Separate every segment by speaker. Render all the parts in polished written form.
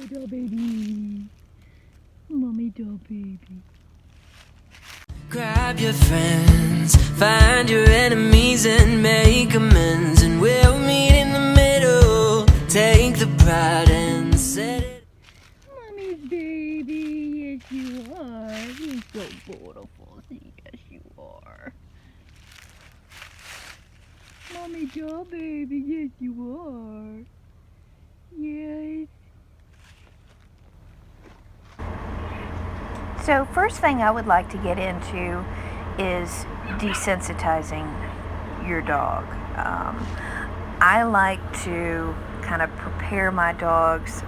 Speaker 1: doll baby. Mommy doll baby.
Speaker 2: Grab your friends, find your enemies and make amends, and we'll meet in the middle. Take the pride and set it.
Speaker 1: Mommy's baby, yes you are. You're so beautiful. Yes you are. Mommy doll baby, yes you are. Yes.
Speaker 3: So first thing I would like to get into is desensitizing your dog. I like to kind of prepare my dogs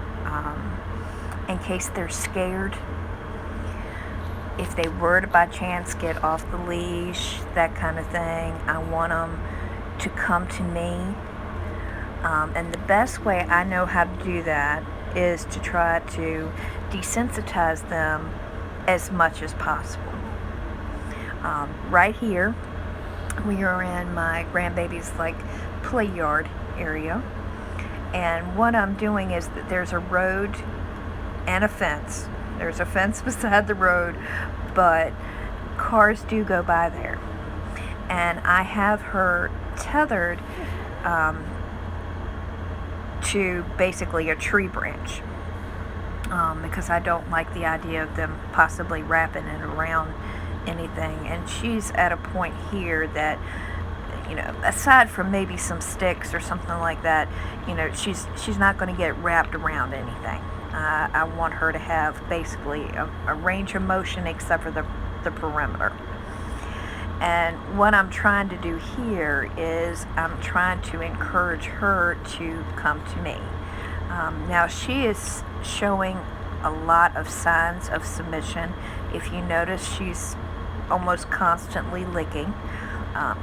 Speaker 3: in case they're scared. If they were to by chance get off the leash, that kind of thing, I want them to come to me. And the best way I know how to do that is to try to desensitize them as much as possible. Right here, we are in my grandbaby's play yard area, and what I'm doing is that there's a road and a fence. There's a fence beside the road, but cars do go by there, and I have her tethered to basically a tree branch. Because I don't like the idea of them possibly wrapping it around anything. And she's at a point here that, aside from maybe some sticks or something like that, she's not going to get wrapped around anything. I want her to have basically a range of motion except for the perimeter. And what I'm trying to do here is I'm trying to encourage her to come to me. Now she is showing a lot of signs of submission. If you notice, she's almost constantly licking.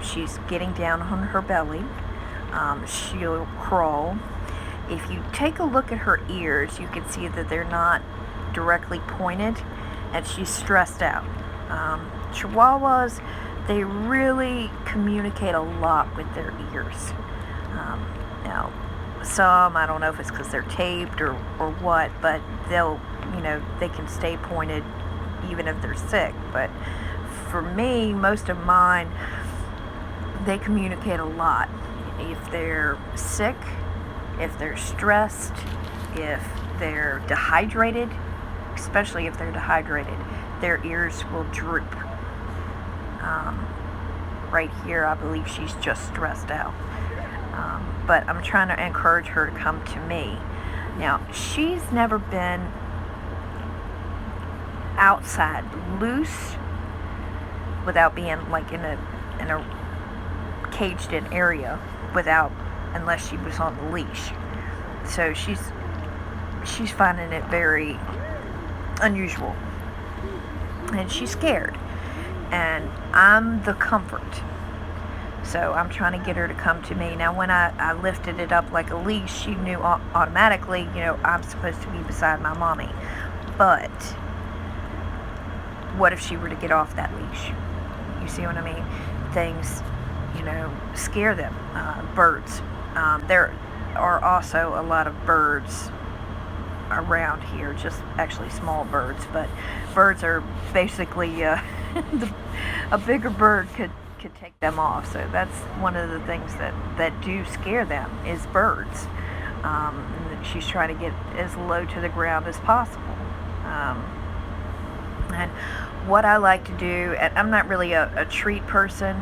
Speaker 3: She's getting down on her belly. She'll crawl. If you take a look at her ears, you can see that they're not directly pointed, and she's stressed out. Chihuahuas, they really communicate a lot with their ears. Now, some, I don't know if it's because they're taped or what, but they can stay pointed even if they're sick. But for me, most of mine, they communicate a lot. If they're sick, if they're stressed, if they're dehydrated, especially if they're dehydrated, their ears will droop. Right here, I believe she's just stressed out. But I'm trying to encourage her to come to me. Now, she's never been outside loose without being in a caged in area unless she was on the leash. So she's finding it very unusual, and she's scared, and I'm the comfort. So I'm trying to get her to come to me. Now, when I lifted it up like a leash, she knew automatically, I'm supposed to be beside my mommy. But what if she were to get off that leash? You see what I mean? Things, scare them. Birds. There are also a lot of birds around here, just actually small birds. But birds are basically, a bigger bird could take them off. So that's one of the things that do scare them is birds. She's trying to get as low to the ground as possible. And what I like to do, and I'm not really a treat person.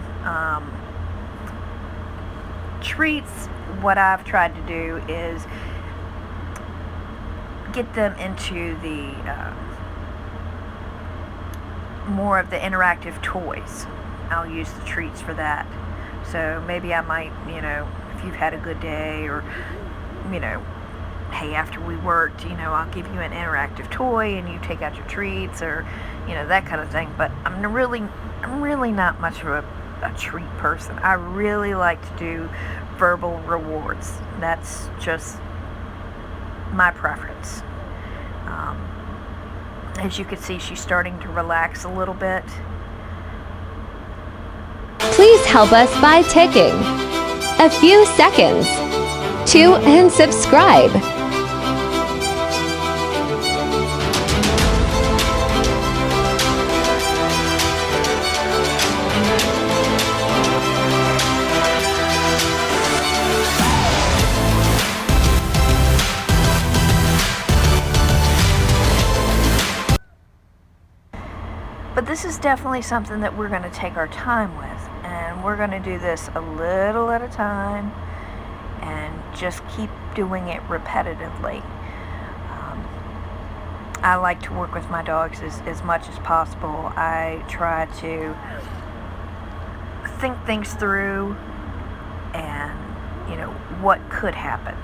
Speaker 3: Treats, what I've tried to do is get them into the more of the interactive toys. I'll use the treats for that. So maybe I might, if you've had a good day, or, hey, after we worked, I'll give you an interactive toy and you take out your treats, or, that kind of thing. But I'm really not much of a treat person. I really like to do verbal rewards. That's just my preference. As you can see, she's starting to relax a little bit.
Speaker 4: Please help us by taking a few seconds to and subscribe.
Speaker 3: But this is definitely something that we're going to take our time with, and we're going to do this a little at a time and just keep doing it repetitively. I like to work with my dogs as much as possible. I try to think things through and, what could happen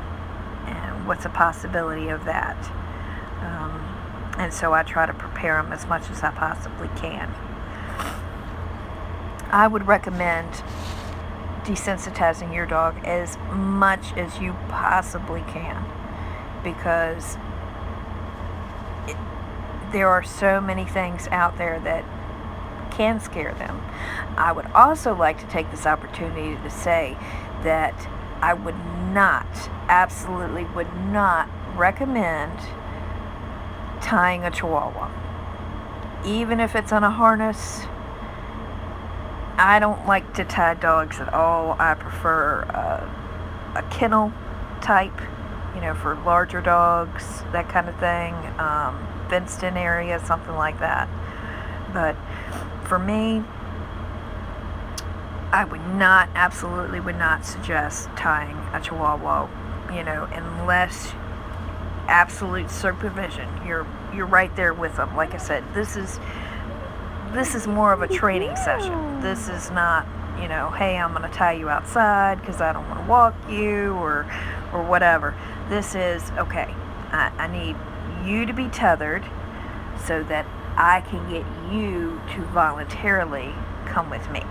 Speaker 3: and what's a possibility of that. And so I try to prepare them as much as I possibly can. I would recommend desensitizing your dog as much as you possibly can, because there are so many things out there that can scare them. I would also like to take this opportunity to say that I would not, absolutely would not recommend tying a Chihuahua. Even if it's on a harness, I don't like to tie dogs at all. I prefer a kennel type, for larger dogs, that kind of thing. Fenced in area, something like that. But for me, I absolutely would not suggest tying a Chihuahua, unless absolute supervision. You're right there with them. Like I said, this is more of a training session. This is not, hey, I'm going to tie you outside because I don't want to walk you or whatever. This is, okay, I need you to be tethered so that I can get you to voluntarily come with me.